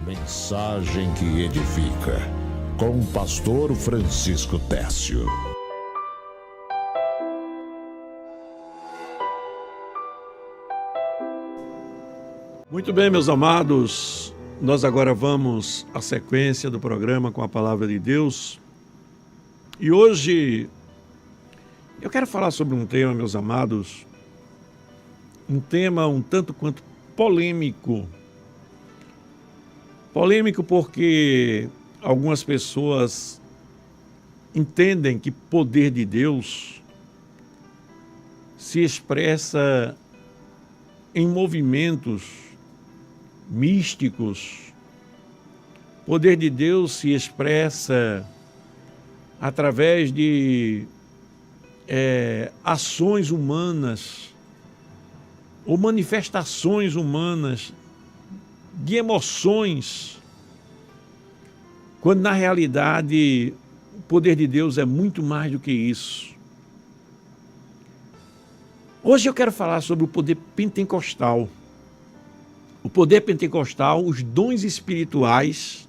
Mensagem que edifica, com o pastor Francisco Técio. Muito bem, meus amados, nós agora vamos à sequência do programa com a Palavra de Deus. E hoje eu quero falar sobre um tema, meus amados, um tema um tanto quanto polêmico. Polêmico porque algumas pessoas entendem que poder de Deus se expressa em movimentos místicos. Poder de Deus se expressa através de ações humanas ou manifestações humanas de emoções, quando na realidade o poder de Deus é muito mais do que isso. Hoje eu quero falar sobre o poder pentecostal. O poder pentecostal, os dons espirituais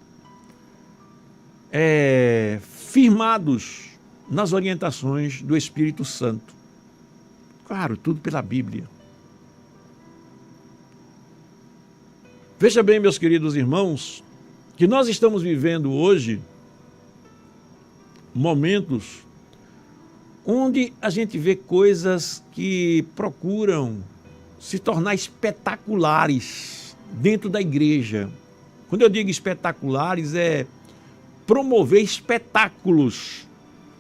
firmados nas orientações do Espírito Santo. Claro, tudo pela Bíblia. Veja bem, meus queridos irmãos, que nós estamos vivendo hoje momentos onde a gente vê coisas que procuram se tornar espetaculares dentro da igreja. Quando eu digo espetaculares, é promover espetáculos,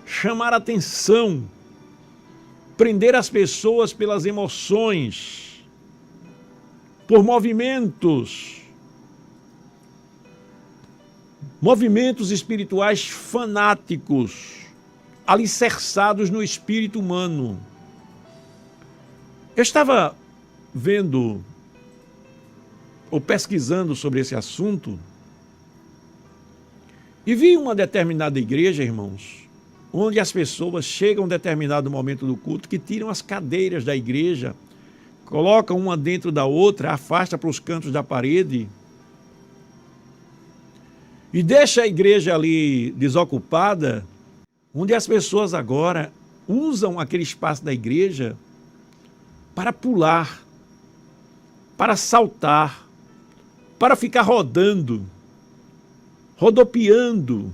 chamar atenção, prender as pessoas pelas emoções, por movimentos espirituais fanáticos, alicerçados no espírito humano. Eu estava vendo ou pesquisando sobre esse assunto e vi uma determinada igreja, irmãos, onde as pessoas chegam a um determinado momento do culto que tiram as cadeiras da igreja, colocam uma dentro da outra, afasta para os cantos da parede e deixa a igreja ali desocupada, onde as pessoas agora usam aquele espaço da igreja para pular, para saltar, para ficar rodando, rodopiando,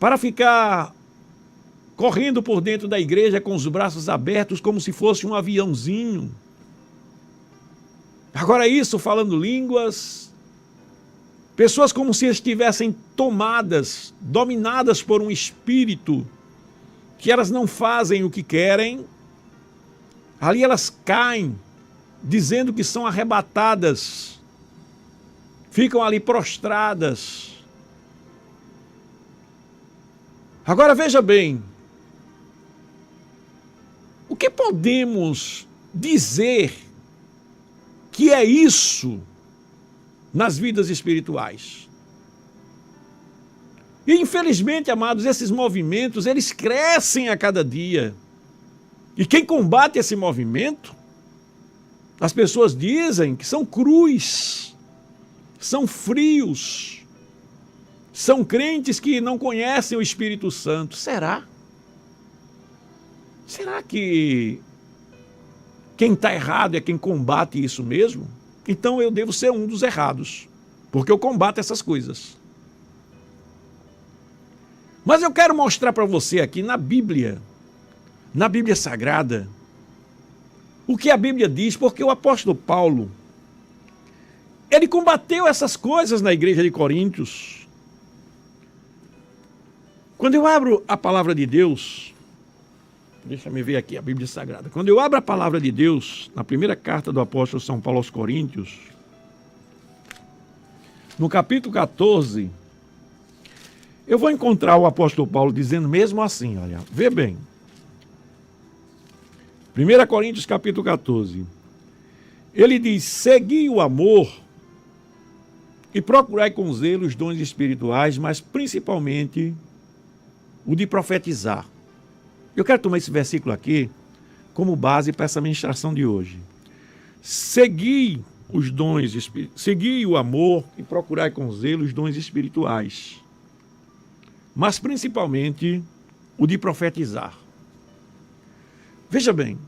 para ficar correndo por dentro da igreja com os braços abertos como se fosse um aviãozinho. Agora isso, falando línguas, pessoas como se estivessem tomadas, dominadas por um espírito, que elas não fazem o que querem, ali elas caem, dizendo que são arrebatadas, ficam ali prostradas. Agora veja bem, o que podemos dizer que é isso nas vidas espirituais? E infelizmente, amados, esses movimentos, eles crescem a cada dia. E quem combate esse movimento, as pessoas dizem que são crus, são frios, são crentes que não conhecem o Espírito Santo. Será? Será que quem está errado é quem combate isso mesmo? Então eu devo ser um dos errados, porque eu combato essas coisas. Mas eu quero mostrar para você aqui na Bíblia Sagrada, o que a Bíblia diz, porque o apóstolo Paulo, ele combateu essas coisas na igreja de Coríntios. Quando eu abro a palavra de Deus, deixa-me ver aqui a Bíblia Sagrada. Quando eu abro a palavra de Deus, na primeira carta do apóstolo São Paulo aos Coríntios, no capítulo 14, eu vou encontrar o apóstolo Paulo dizendo mesmo assim, olha, vê bem. 1 Coríntios capítulo 14, ele diz: segui o amor e procurai com zelo os dons espirituais, mas principalmente o de profetizar. Eu quero tomar esse versículo aqui como base para essa ministração de hoje. Segui os dons, segui o amor e procurai com zelo os dons espirituais, mas principalmente o de profetizar. Veja bem,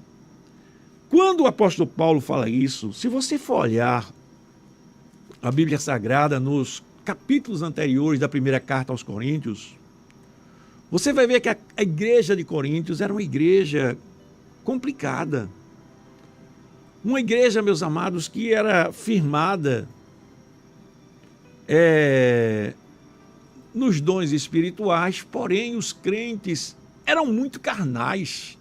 quando o apóstolo Paulo fala isso, se você for olhar a Bíblia Sagrada nos capítulos anteriores da primeira carta aos Coríntios, você vai ver que a igreja de Coríntios era uma igreja complicada. Uma igreja, meus amados, que era firmada nos dons espirituais, porém os crentes eram muito carnais.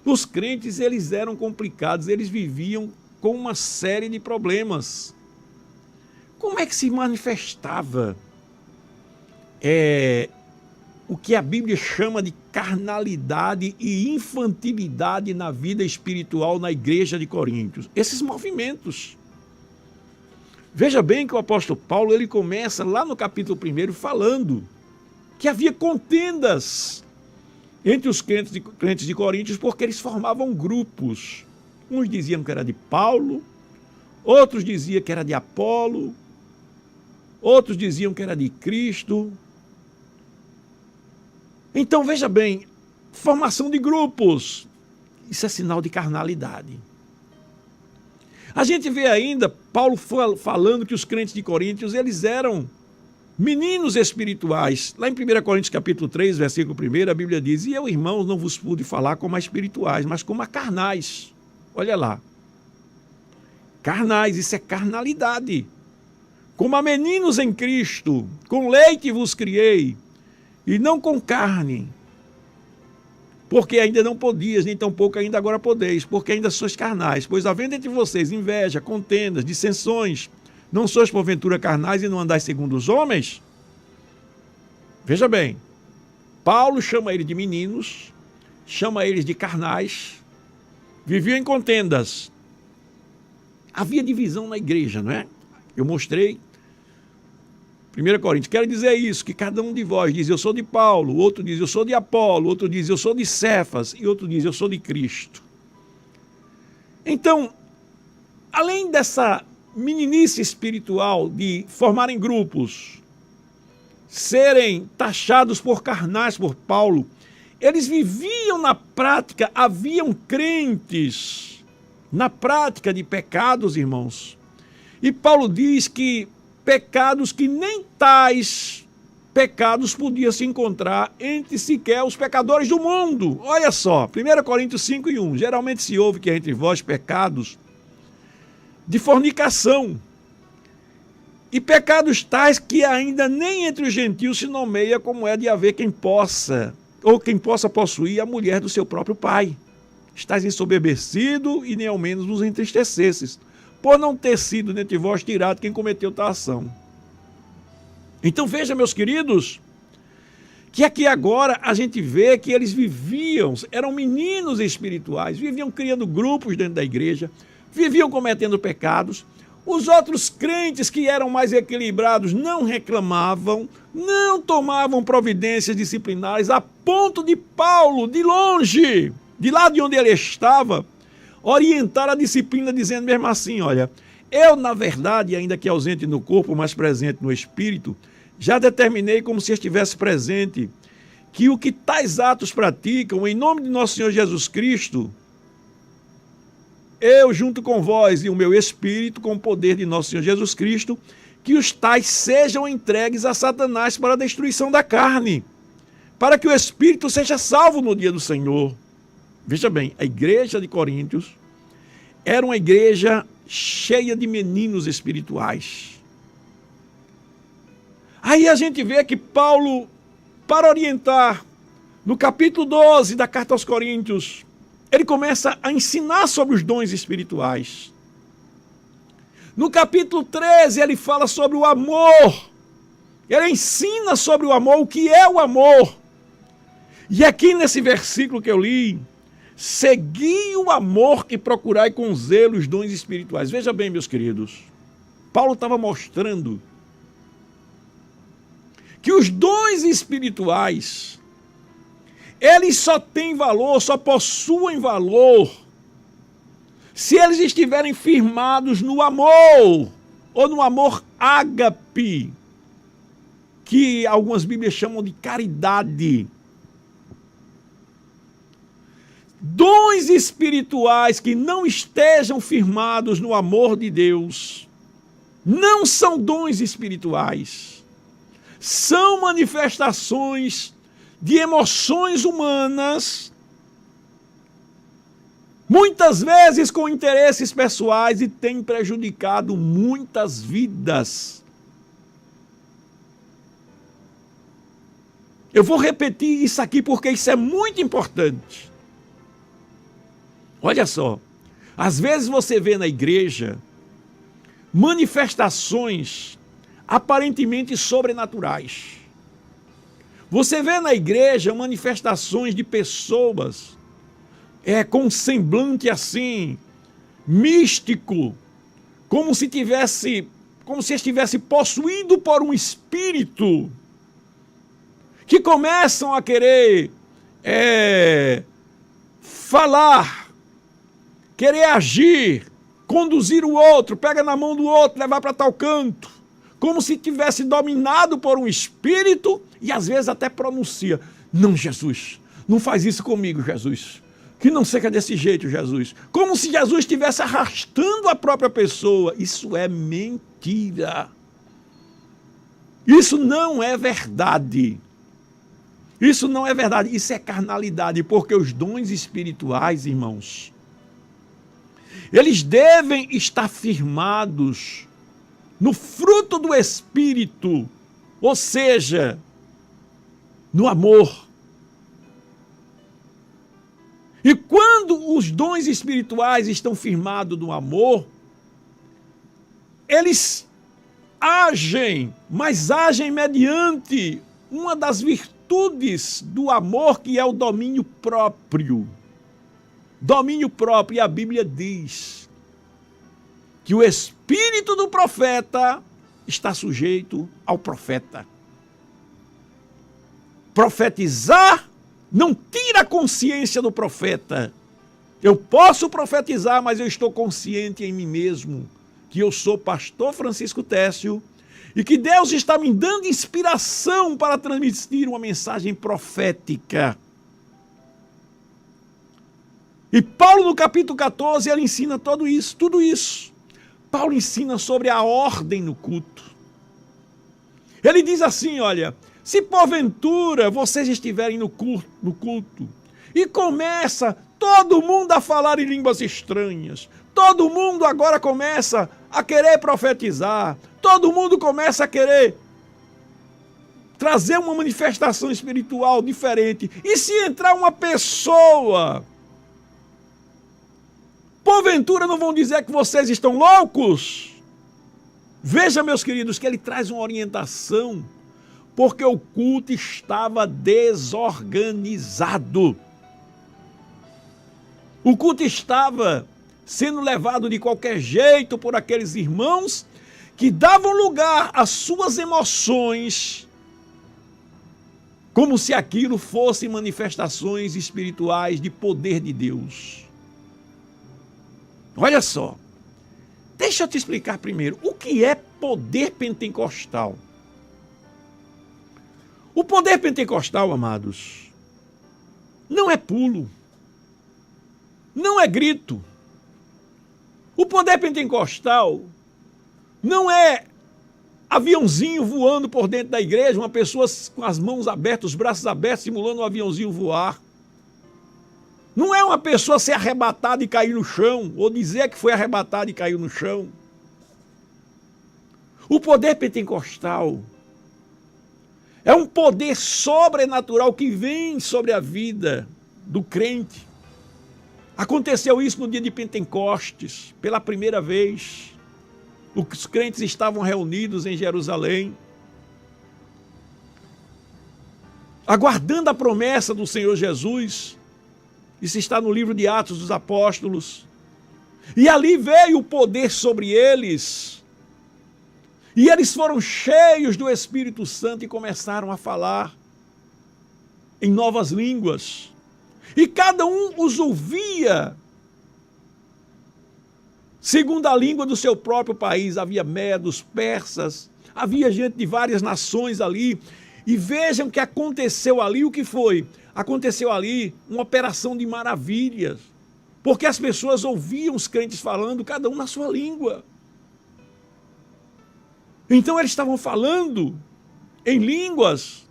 Os crentes, eles eram complicados, eles viviam com uma série de problemas. Como é que se manifestava o que a Bíblia chama de carnalidade e infantilidade na vida espiritual na igreja de Coríntios? Esses movimentos. Veja bem que o apóstolo Paulo, ele começa lá no capítulo 1 falando que havia contendas entre os crentes de Coríntios porque eles formavam grupos. Uns diziam que era de Paulo, outros diziam que era de Apolo, outros diziam que era de Cristo. Então, veja bem, formação de grupos, isso é sinal de carnalidade. A gente vê ainda Paulo falando que os crentes de Coríntios, eles eram meninos espirituais. Lá em 1 Coríntios capítulo 3, versículo 1, a Bíblia diz: e eu, irmãos, não vos pude falar como a espirituais, mas como a carnais. Olha lá. Carnais, isso é carnalidade. Como a meninos em Cristo, com leite vos criei, e não com carne, porque ainda não podias, nem tampouco ainda agora podeis, porque ainda sois carnais, pois havendo entre vocês inveja, contendas, dissensões, não sois porventura carnais e não andais segundo os homens? Veja bem, Paulo chama eles de meninos, chama eles de carnais, viviam em contendas. Havia divisão na igreja, não é? Eu mostrei 1 Coríntios, quero dizer isso, que cada um de vós diz, eu sou de Paulo, outro diz, eu sou de Apolo, outro diz, eu sou de Cefas, e outro diz, eu sou de Cristo. Então, além dessa meninice espiritual de formarem grupos, serem taxados por carnais por Paulo, eles viviam na prática, haviam crentes na prática de pecados, irmãos. E Paulo diz que pecados que nem tais pecados podiam se encontrar entre sequer os pecadores do mundo. Olha só, 1 Coríntios 5:1, geralmente se ouve que há entre vós pecados de fornicação, e pecados tais que ainda nem entre os gentios se nomeia, como é de haver quem possa possuir a mulher do seu próprio pai. Estás ensoberbecido e nem ao menos nos entristecesses, por não ter sido dentre vós tirado quem cometeu tal ação. Então veja, meus queridos, que aqui agora a gente vê que eles viviam, eram meninos espirituais, viviam criando grupos dentro da igreja, viviam cometendo pecados. Os outros crentes que eram mais equilibrados não reclamavam, não tomavam providências disciplinares, a ponto de Paulo, de longe, de lá de onde ele estava, orientar a disciplina, dizendo mesmo assim, olha, eu, na verdade, ainda que ausente no corpo, mas presente no espírito, já determinei como se estivesse presente, que o que tais atos praticam, em nome de nosso Senhor Jesus Cristo, eu junto com vós e o meu espírito, com o poder de nosso Senhor Jesus Cristo, que os tais sejam entregues a Satanás para a destruição da carne, para que o espírito seja salvo no dia do Senhor. Veja bem, a igreja de Coríntios era uma igreja cheia de meninos espirituais. Aí a gente vê que Paulo, para orientar, no capítulo 12 da carta aos Coríntios, ele começa a ensinar sobre os dons espirituais. No capítulo 13, ele fala sobre o amor. Ele ensina sobre o amor, o que é o amor. E aqui nesse versículo que eu li, segui o amor e procurai com zelo os dons espirituais. Veja bem, meus queridos, Paulo estava mostrando que os dons espirituais, eles só têm valor, só possuem valor, se eles estiverem firmados no amor. ou no amor ágape, que algumas Bíblias chamam de caridade. Dons espirituais que não estejam firmados no amor de Deus não são dons espirituais. São manifestações de emoções humanas, muitas vezes com interesses pessoais, e têm prejudicado muitas vidas. Eu vou repetir isso aqui porque isso é muito importante. Olha só, às vezes você vê na igreja manifestações aparentemente sobrenaturais. Você vê na igreja manifestações de pessoas com um semblante assim, místico, como se estivesse possuído por um espírito, que começam a querer falar, querer agir, conduzir o outro, pega na mão do outro, levar para tal canto, como se tivesse dominado por um espírito, e às vezes até pronuncia: não, Jesus, não faz isso comigo, Jesus, que não seja desse jeito, Jesus. Como se Jesus estivesse arrastando a própria pessoa. Isso é mentira. Isso não é verdade. Isso não é verdade, isso é carnalidade, porque os dons espirituais, irmãos, eles devem estar firmados no fruto do Espírito, ou seja, no amor. E quando os dons espirituais estão firmados no amor, eles agem, mas agem mediante uma das virtudes do amor, que é o domínio próprio. Domínio próprio, e a Bíblia diz que o espírito do profeta está sujeito ao profeta. Profetizar não tira a consciência do profeta. Eu posso profetizar, mas eu estou consciente em mim mesmo que eu sou pastor Francisco Técio e que Deus está me dando inspiração para transmitir uma mensagem profética. E Paulo, no capítulo 14, ele ensina tudo isso. Paulo ensina sobre a ordem no culto. Ele diz assim, olha: se porventura vocês estiverem no culto e começa todo mundo a falar em línguas estranhas, todo mundo agora começa a querer profetizar, todo mundo começa a querer trazer uma manifestação espiritual diferente, e se entrar uma pessoa, porventura não vão dizer que vocês estão loucos? Veja, meus queridos, que ele traz uma orientação, porque o culto estava desorganizado. O culto estava sendo levado de qualquer jeito por aqueles irmãos que davam lugar às suas emoções, como se aquilo fossem manifestações espirituais de poder de Deus. Olha só, deixa eu te explicar primeiro o que é poder pentecostal. O poder pentecostal, amados, não é pulo, não é grito. O poder pentecostal não é aviãozinho voando por dentro da igreja, uma pessoa com as mãos abertas, os braços abertos, simulando um aviãozinho voar. Não é uma pessoa ser arrebatada e cair no chão, ou dizer que foi arrebatada e caiu no chão. O poder pentecostal é um poder sobrenatural que vem sobre a vida do crente. Aconteceu isso no dia de Pentecostes, pela primeira vez. Os crentes estavam reunidos em Jerusalém, aguardando a promessa do Senhor Jesus. Isso está no livro de Atos dos Apóstolos. E ali veio o poder sobre eles. E eles foram cheios do Espírito Santo e começaram a falar em novas línguas. E cada um os ouvia segundo a língua do seu próprio país. Havia medos, persas, havia gente de várias nações ali. E vejam o que aconteceu ali. O que foi? Aconteceu ali uma operação de maravilhas, porque as pessoas ouviam os crentes falando, cada um na sua língua. Então eles estavam falando em línguas,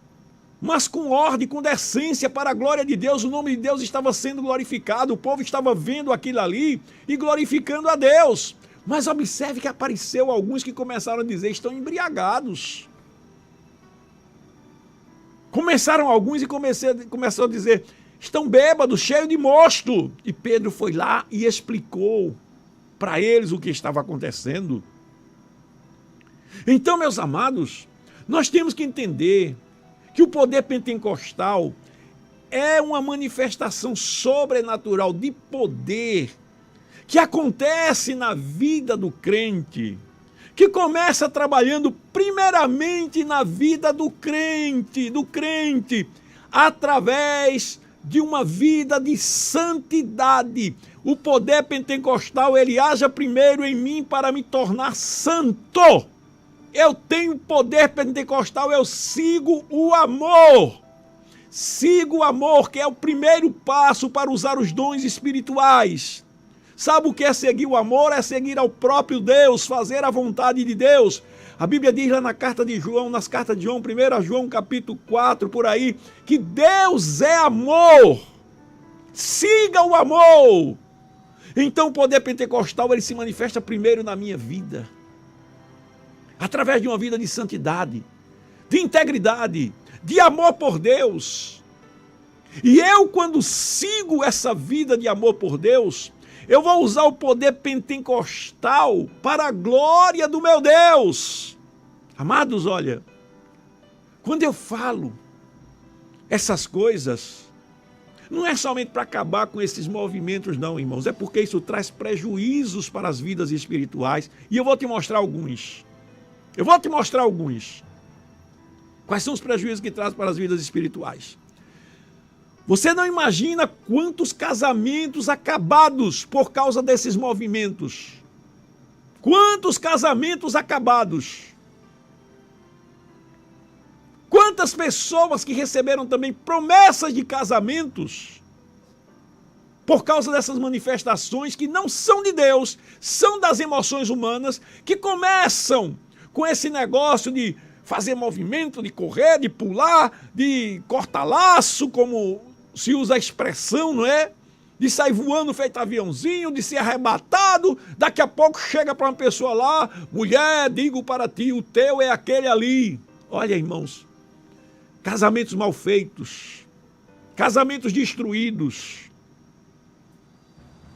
mas com ordem, com decência, para a glória de Deus. O nome de Deus estava sendo glorificado, o povo estava vendo aquilo ali e glorificando a Deus. Mas observe que apareceu alguns que começaram a dizer, estão embriagados. Começaram alguns e começou a dizer, estão bêbados, cheios de mosto. E Pedro foi lá e explicou para eles o que estava acontecendo. Então, meus amados, nós temos que entender que o poder pentecostal é uma manifestação sobrenatural de poder que acontece na vida do crente, que começa trabalhando primeiramente na vida do crente, através de uma vida de santidade. O poder pentecostal, ele age primeiro em mim para me tornar santo. Eu tenho poder pentecostal, eu sigo o amor. Sigo o amor, que é o primeiro passo para usar os dons espirituais. Sabe o que é seguir o amor? É seguir ao próprio Deus, fazer a vontade de Deus. A Bíblia diz lá na carta de João, nas cartas de João, 1 João capítulo 4, por aí, que Deus é amor. Siga o amor. Então o poder pentecostal, ele se manifesta primeiro na minha vida, através de uma vida de santidade, de integridade, de amor por Deus. E eu, quando sigo essa vida de amor por Deus, eu vou usar o poder pentecostal para a glória do meu Deus. Amados, olha, quando eu falo essas coisas, não é somente para acabar com esses movimentos, não, irmãos. É porque isso traz prejuízos para as vidas espirituais. E eu vou te mostrar alguns. Quais são os prejuízos que traz para as vidas espirituais? Você não imagina quantos casamentos acabados por causa desses movimentos. Quantos casamentos acabados. Quantas pessoas que receberam também promessas de casamentos por causa dessas manifestações que não são de Deus, são das emoções humanas, que começam com esse negócio de fazer movimento, de correr, de pular, de cortar laço, como se usa a expressão, não é? De sair voando feito aviãozinho, de ser arrebatado, daqui a pouco chega para uma pessoa lá, mulher, digo para ti, o teu é aquele ali. Olha, irmãos, casamentos mal feitos, casamentos destruídos,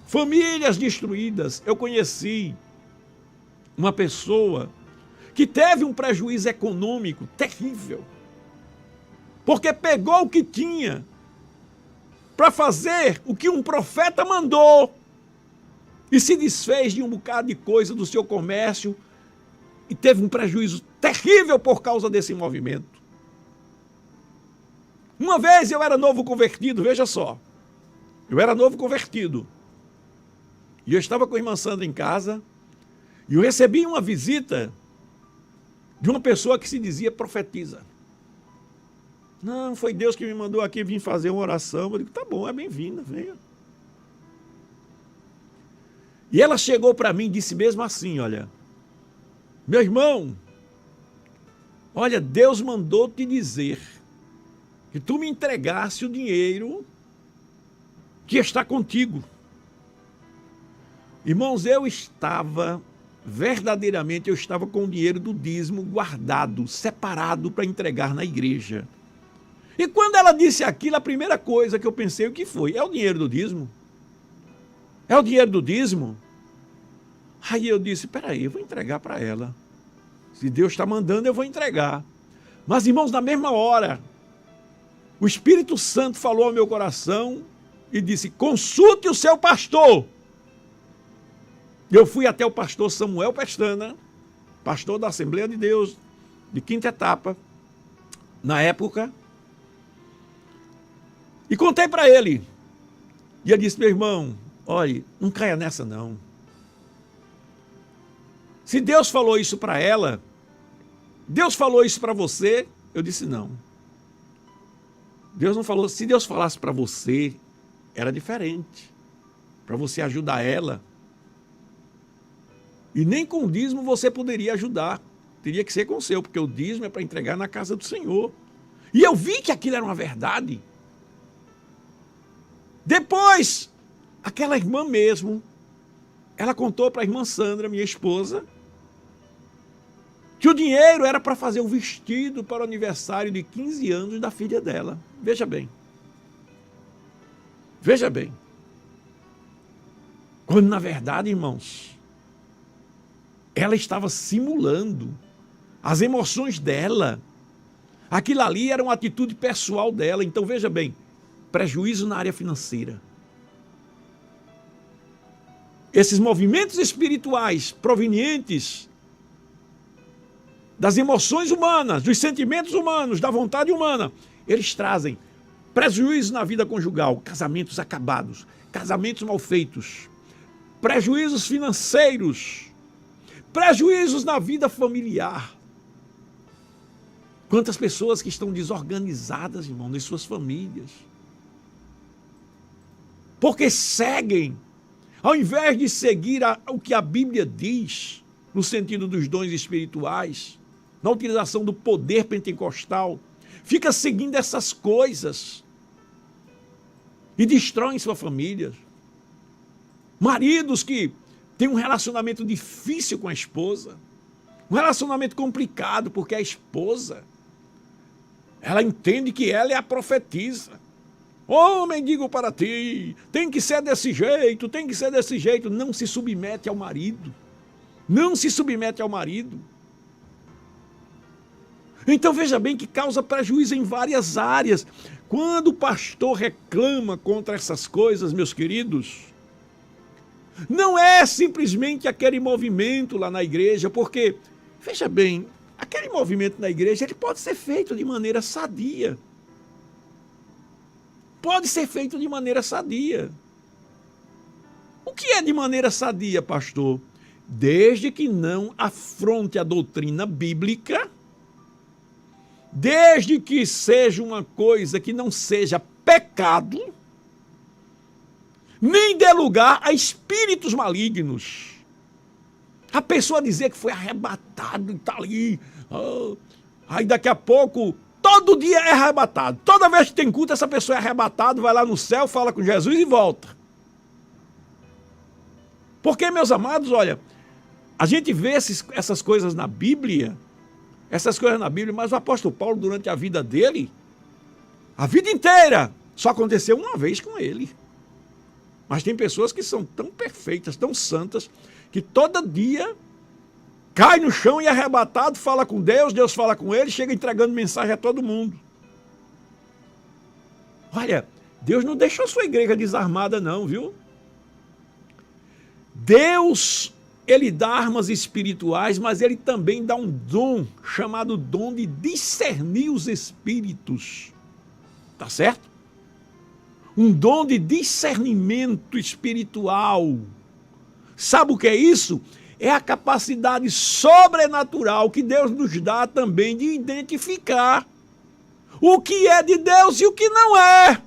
famílias destruídas. Eu conheci uma pessoa que teve um prejuízo econômico terrível, porque pegou o que tinha para fazer o que um profeta mandou e se desfez de um bocado de coisa do seu comércio e teve um prejuízo terrível por causa desse movimento. Uma vez eu era novo convertido, veja só, eu era novo convertido e eu estava com a irmã Sandra em casa e eu recebi uma visita de uma pessoa que se dizia profetisa. Não, foi Deus que me mandou aqui vir fazer uma oração. Eu digo, tá bom, é bem-vinda, venha. E ela chegou para mim e disse mesmo assim, olha, meu irmão, olha, Deus mandou te dizer que tu me entregasse o dinheiro que está contigo. Irmãos, eu estava com o dinheiro do dízimo guardado, separado para entregar na igreja. E quando ela disse aquilo, a primeira coisa que eu pensei, o que foi? É o dinheiro do dízimo? É o dinheiro do dízimo? Aí eu disse, peraí, eu vou entregar para ela. Se Deus está mandando, eu vou entregar. Mas, irmãos, na mesma hora, o Espírito Santo falou ao meu coração e disse, consulte o seu pastor. Eu fui até o pastor Samuel Pestana, pastor da Assembleia de Deus, de Quinta Etapa, na época, e contei para ele. E ele disse, meu irmão, olha, não caia nessa não. Se Deus falou isso para ela, Deus falou isso para você? Eu disse não. Deus não falou. Se Deus falasse para você, era diferente. Para você ajudar ela. E nem com o dízimo você poderia ajudar. Teria que ser com o seu, porque o dízimo é para entregar na casa do Senhor. E eu vi que aquilo era uma verdade. Depois, aquela irmã mesmo, ela contou para a irmã Sandra, minha esposa, que o dinheiro era para fazer o vestido para o aniversário de 15 anos da filha dela. Veja bem. Veja bem. Quando, na verdade, irmãos, ela estava simulando as emoções dela. Aquilo ali era uma atitude pessoal dela. Então, veja bem, prejuízo na área financeira. Esses movimentos espirituais provenientes das emoções humanas, dos sentimentos humanos, da vontade humana, eles trazem prejuízo na vida conjugal, casamentos acabados, casamentos mal feitos, prejuízos financeiros, prejuízos na vida familiar. Quantas pessoas que estão desorganizadas, irmão, nas suas famílias. Porque seguem, ao invés de seguir o que a Bíblia diz, no sentido dos dons espirituais, na utilização do poder pentecostal, fica seguindo essas coisas e destroem sua família. Maridos que têm um relacionamento difícil com a esposa, um relacionamento complicado, porque a esposa, ela entende que ela é a profetisa. Homem, digo para ti, tem que ser desse jeito, tem que ser desse jeito. Não se submete ao marido. Não se submete ao marido. Então veja bem que causa prejuízo em várias áreas. Quando o pastor reclama contra essas coisas, meus queridos, não é simplesmente aquele movimento lá na igreja, porque, veja bem, aquele movimento na igreja ele pode ser feito de maneira sadia. Pode ser feito de maneira sadia. O que é de maneira sadia, pastor? Desde que não afronte a doutrina bíblica, desde que seja uma coisa que não seja pecado, nem dê lugar a espíritos malignos. A pessoa dizer que foi arrebatado e está ali, aí daqui a pouco, todo dia é arrebatado. Toda vez que tem culto, essa pessoa é arrebatada, vai lá no céu, fala com Jesus e volta. Porque, meus amados, olha, a gente vê essas coisas na Bíblia, mas o apóstolo Paulo, durante a vida dele, a vida inteira, só aconteceu uma vez com ele. Mas tem pessoas que são tão perfeitas, tão santas, que todo dia cai no chão e é arrebatado, fala com Deus, Deus fala com ele, chega entregando mensagem a todo mundo. Olha, Deus não deixou sua igreja desarmada não, viu? Deus, ele dá armas espirituais, mas ele também dá um dom, chamado dom de discernir os espíritos. Tá certo? Um dom de discernimento espiritual. Sabe o que é isso? É a capacidade sobrenatural que Deus nos dá também de identificar o que é de Deus e o que não é.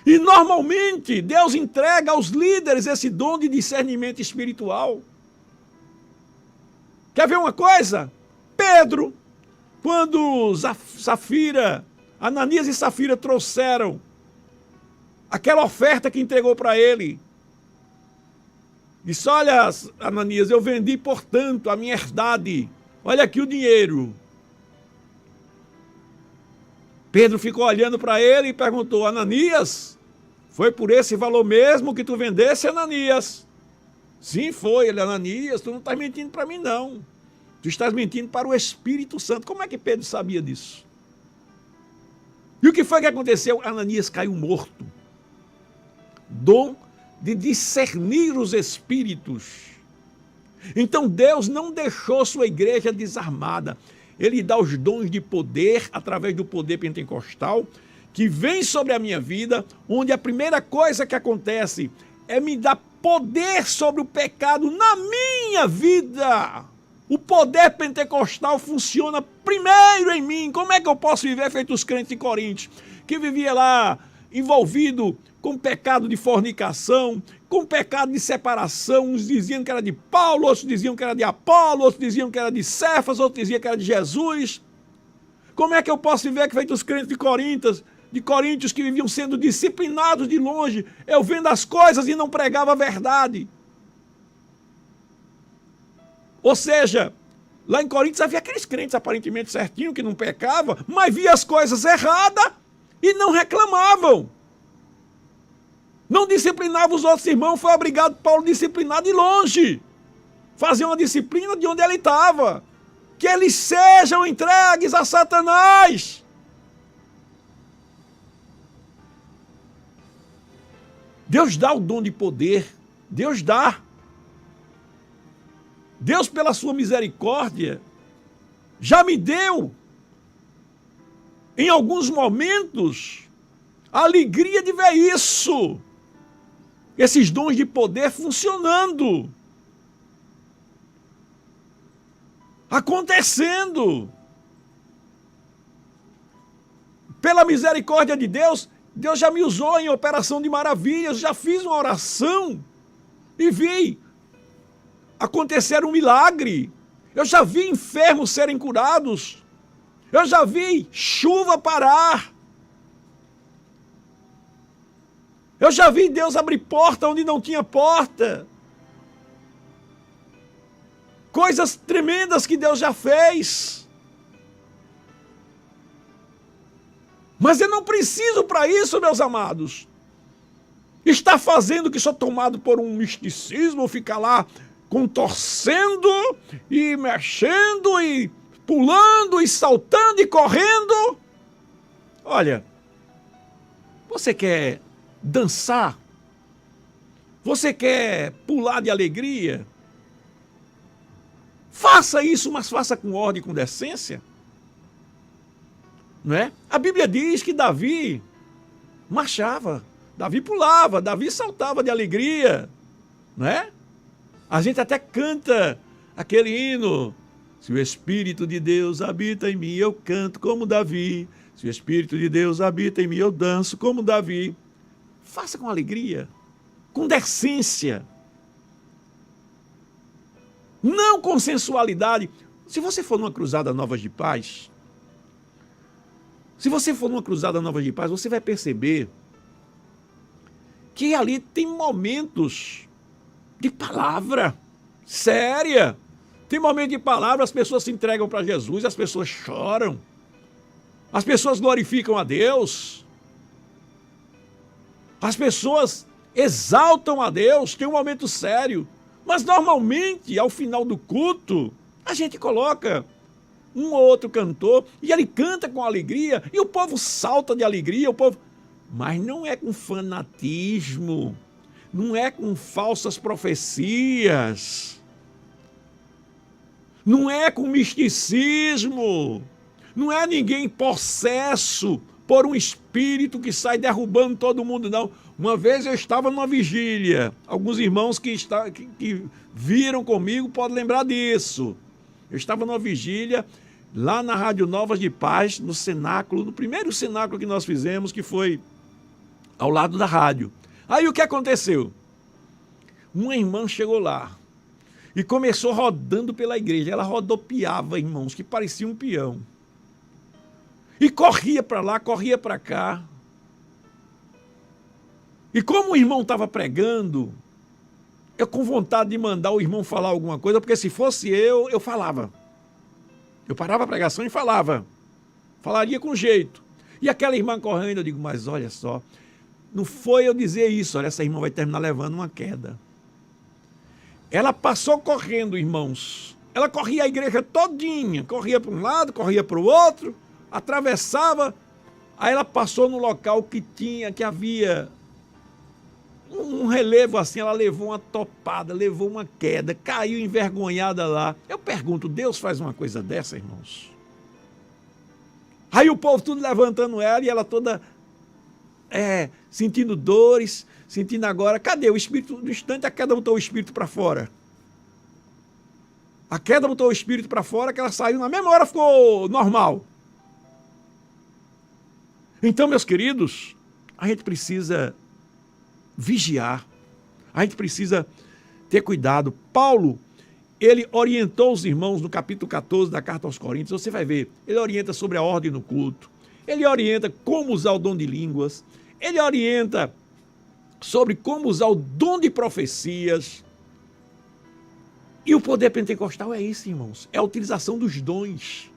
E normalmente Deus entrega aos líderes esse dom de discernimento espiritual. Quer ver uma coisa? Pedro, quando Ananias e Safira trouxeram aquela oferta que entregou para ele, disse: olha, Ananias, eu vendi, portanto, a minha herdade. Olha aqui o dinheiro. Pedro ficou olhando para ele e perguntou: Ananias, foi por esse valor mesmo que tu vendesse, Ananias? Sim, foi. Ele: Ananias, tu não estás mentindo para mim, não. Tu estás mentindo para o Espírito Santo. Como é que Pedro sabia disso? E o que foi que aconteceu? Ananias caiu morto. Dom de discernir os espíritos. Então Deus não deixou sua igreja desarmada. Ele dá os dons de poder, através do poder pentecostal, que vem sobre a minha vida, onde a primeira coisa que acontece é me dar poder sobre o pecado na minha vida. O poder pentecostal funciona primeiro em mim. Como é que eu posso viver feito os crentes de Coríntios, que vivia lá envolvido com pecado de fornicação, com pecado de separação? Uns diziam que era de Paulo, outros diziam que era de Apolo, outros diziam que era de Cefas, outros diziam que era de Jesus. Como é que eu posso viver feito os crentes de Coríntios que viviam sendo disciplinados de longe, eu vendo as coisas e não pregava a verdade? Ou seja, lá em Coríntios havia aqueles crentes aparentemente certinhos, que não pecavam, mas via as coisas erradas e não reclamavam. Não disciplinavam os outros irmãos, foi obrigado Paulo a disciplinar de longe. Fazer uma disciplina de onde ele estava. Que eles sejam entregues a Satanás. Deus dá o dom de poder. Deus dá. Deus, pela sua misericórdia, já me deu, em alguns momentos, a alegria de ver isso. Esses dons de poder funcionando. Acontecendo. Pela misericórdia de Deus, Deus já me usou em operação de maravilhas, já fiz uma oração e vi acontecer um milagre. Eu já vi enfermos serem curados. Eu já vi chuva parar. Eu já vi Deus abrir porta onde não tinha porta. Coisas tremendas que Deus já fez. Mas eu não preciso para isso, meus amados. Estar fazendo que sou tomado por um misticismo, ficar lá contorcendo e mexendo e pulando e saltando e correndo. Olha, você quer dançar? Você quer pular de alegria? Faça isso, mas faça com ordem e com decência. Não é? A Bíblia diz que Davi marchava, Davi pulava, Davi saltava de alegria. Não é? A gente até canta aquele hino: se o Espírito de Deus habita em mim, eu canto como Davi. Se o Espírito de Deus habita em mim, eu danço como Davi. Faça com alegria, com decência. Não com sensualidade. Se você for numa cruzada Novas de Paz, você vai perceber que ali tem momentos de palavra séria. Tem momento de palavra, as pessoas se entregam para Jesus, as pessoas choram. As pessoas glorificam a Deus. As pessoas exaltam a Deus, tem um momento sério. Mas normalmente, ao final do culto, a gente coloca um ou outro cantor e ele canta com alegria e o povo salta de alegria, mas não é com fanatismo, não é com falsas profecias, não é com misticismo, não é ninguém possesso por um espírito que sai derrubando todo mundo, não. Uma vez eu estava numa vigília, alguns irmãos que viram comigo podem lembrar disso. Eu estava numa vigília lá na Rádio Novas de Paz, no cenáculo, no primeiro cenáculo que nós fizemos, que foi ao lado da rádio. Aí o que aconteceu? Uma irmã chegou lá e começou rodando pela igreja. Ela rodopiava, irmãos, que parecia um peão. E corria para lá, corria para cá. E como o irmão estava pregando, eu com vontade de mandar o irmão falar alguma coisa, porque se fosse eu falava. Eu parava a pregação e falava. Falaria com jeito. E aquela irmã correndo, eu digo, mas olha só, não foi eu dizer isso, olha, essa irmã vai terminar levando uma queda. Ela passou correndo, irmãos. Ela corria a igreja todinha, corria para um lado, corria para o outro, atravessava. Aí ela passou no local que havia um relevo assim, ela levou uma topada, levou uma queda, caiu envergonhada lá. Eu pergunto, Deus faz uma coisa dessa, irmãos? Aí o povo tudo levantando ela e ela toda sentindo dores, sentindo agora. Cadê o espírito? No instante a queda botou o espírito para fora. A queda botou o espírito para fora, que ela saiu, na mesma hora ficou normal. Então, meus queridos, a gente precisa vigiar. A gente precisa ter cuidado. Paulo, ele orientou os irmãos no capítulo 14 da carta aos Coríntios. Você vai ver, ele orienta sobre a ordem no culto. Ele orienta como usar o dom de línguas. Ele orienta sobre como usar o dom de profecias. E o poder pentecostal é isso, irmãos. É a utilização dos dons.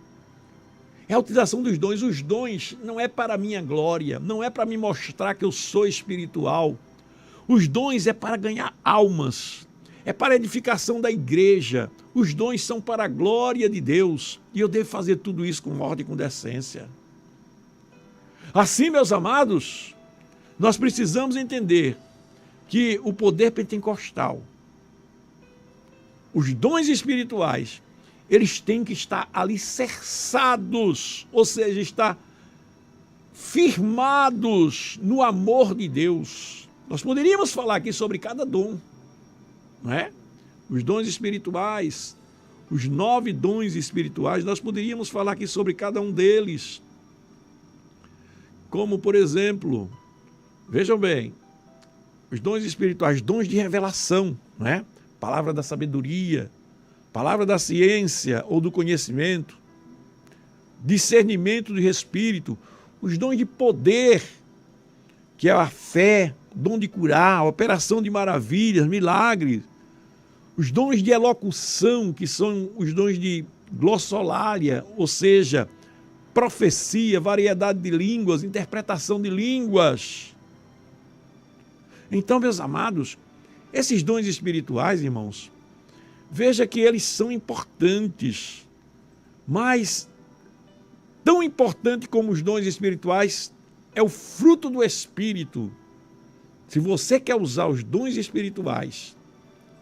É a utilização dos dons. Os dons não é para a minha glória, não é para me mostrar que eu sou espiritual. Os dons é para ganhar almas, é para a edificação da igreja. Os dons são para a glória de Deus. E eu devo fazer tudo isso com ordem e com decência. Assim, meus amados, nós precisamos entender que o poder pentecostal, os dons espirituais, eles têm que estar alicerçados, ou seja, estar firmados no amor de Deus. Nós poderíamos falar aqui sobre cada dom, não é? Os dons espirituais, os 9 dons espirituais, nós poderíamos falar aqui sobre cada um deles. Como, por exemplo, vejam bem, os dons espirituais, dons de revelação, não é? Palavra da sabedoria, palavra da ciência ou do conhecimento, discernimento do espírito, os dons de poder, que é a fé, dom de curar, operação de maravilhas, milagres, os dons de elocução, que são os dons de glossolalia, ou seja, profecia, variedade de línguas, interpretação de línguas. Então, meus amados, esses dons espirituais, irmãos, veja que eles são importantes, mas tão importante como os dons espirituais é o fruto do Espírito. Se você quer usar os dons espirituais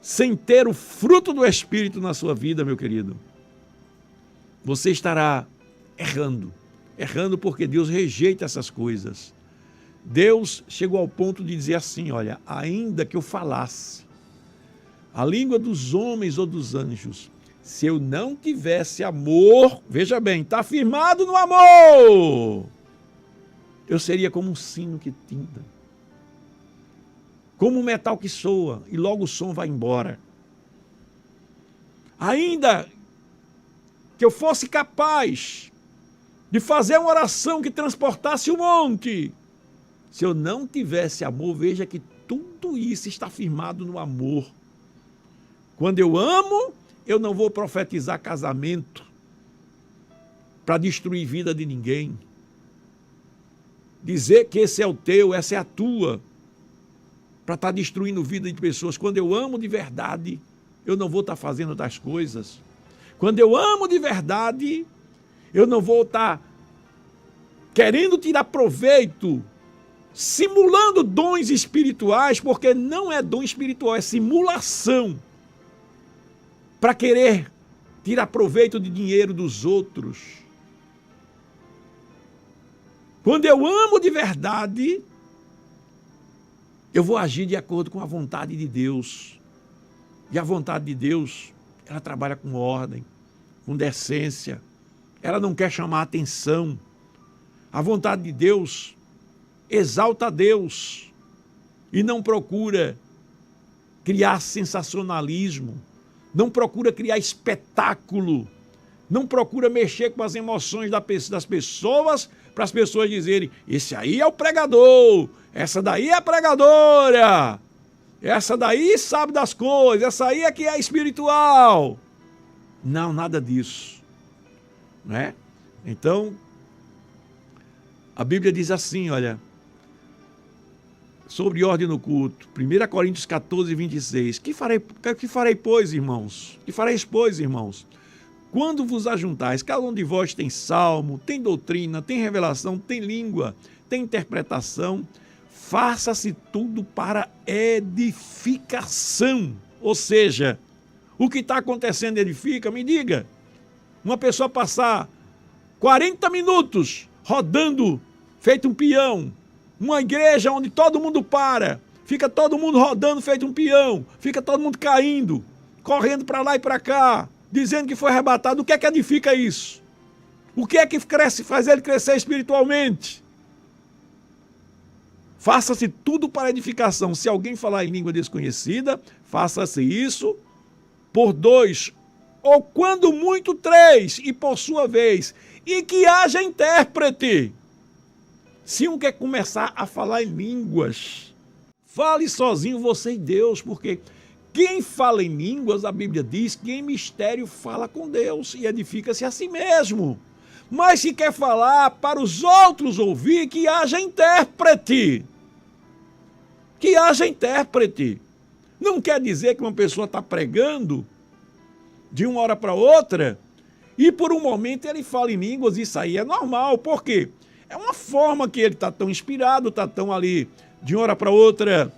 sem ter o fruto do Espírito na sua vida, meu querido, você estará errando. Errando porque Deus rejeita essas coisas. Deus chegou ao ponto de dizer assim, olha, ainda que eu falasse a língua dos homens ou dos anjos, se eu não tivesse amor, veja bem, está firmado no amor, eu seria como um sino que tinta, como um metal que soa e logo o som vai embora. Ainda que eu fosse capaz de fazer uma oração que transportasse o monte, se eu não tivesse amor, veja que tudo isso está firmado no amor. Quando eu amo, eu não vou profetizar casamento para destruir vida de ninguém. Dizer que esse é o teu, essa é a tua, para estar destruindo vida de pessoas. Quando eu amo de verdade, eu não vou estar fazendo tais coisas. Quando eu amo de verdade, eu não vou estar querendo tirar proveito, simulando dons espirituais, porque não é dom espiritual, é simulação, para querer tirar proveito de dinheiro dos outros. Quando eu amo de verdade, eu vou agir de acordo com a vontade de Deus. E a vontade de Deus, ela trabalha com ordem, com decência. Ela não quer chamar atenção. A vontade de Deus exalta a Deus e não procura criar sensacionalismo, não procura criar espetáculo, não procura mexer com as emoções das pessoas para as pessoas dizerem, esse aí é o pregador, essa daí é a pregadora, essa daí sabe das coisas, essa aí é que é espiritual. Não, nada disso, né? Então, a Bíblia diz assim, olha, sobre ordem no culto, 1 Coríntios 14, 26, que farei, pois, irmãos? Que fareis, pois, irmãos? Quando vos ajuntais, cada um de vós tem salmo, tem doutrina, tem revelação, tem língua, tem interpretação, faça-se tudo para edificação. Ou seja, o que está acontecendo edifica? Me diga. Uma pessoa passar 40 minutos rodando, feito um peão, uma igreja onde todo mundo para, Fica todo mundo rodando feito um peão, fica todo mundo caindo, correndo para lá e para cá, dizendo que foi arrebatado. O que é que edifica isso? O que é que faz ele crescer espiritualmente? Faça-se tudo para edificação. Se alguém falar em língua desconhecida, faça-se isso por 2, ou quando muito 3, e por sua vez, e que haja intérprete. Se um quer começar a falar em línguas, fale sozinho você e Deus, porque quem fala em línguas, a Bíblia diz que em mistério fala com Deus e edifica-se a si mesmo. Mas se quer falar para os outros ouvir, que haja intérprete. Que haja intérprete. Não quer dizer que uma pessoa está pregando de uma hora para outra e por um momento ele fala em línguas. Isso aí é normal. Por quê? É uma forma que ele está tão inspirado, está tão ali de uma hora para outra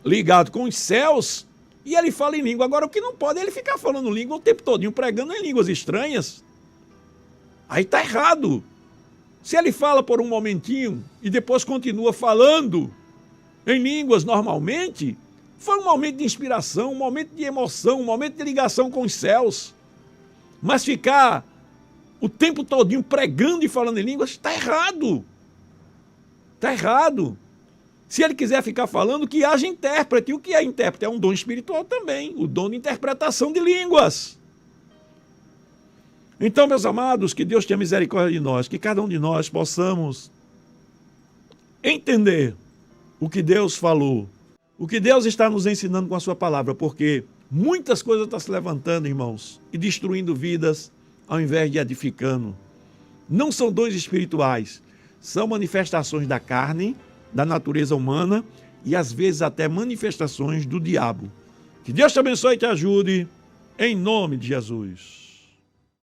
ligado com os céus e ele fala em língua. Agora o que não pode é ele ficar falando língua o tempo todinho, pregando em línguas estranhas. Aí está errado. Se ele fala por um momentinho e depois continua falando em línguas normalmente, foi um momento de inspiração, um momento de emoção, um momento de ligação com os céus. Mas ficar o tempo todinho pregando e falando em línguas, está errado. Está errado. Se ele quiser ficar falando, que haja intérprete. E o que é intérprete? É um dom espiritual também, o dom de interpretação de línguas. Então, meus amados, que Deus tenha misericórdia de nós, que cada um de nós possamos entender o que Deus falou, o que Deus está nos ensinando com a sua palavra, porque muitas coisas estão se levantando, irmãos, e destruindo vidas ao invés de edificando. Não são dons espirituais, são manifestações da carne, da natureza humana e às vezes até manifestações do diabo. Que Deus te abençoe e te ajude, em nome de Jesus.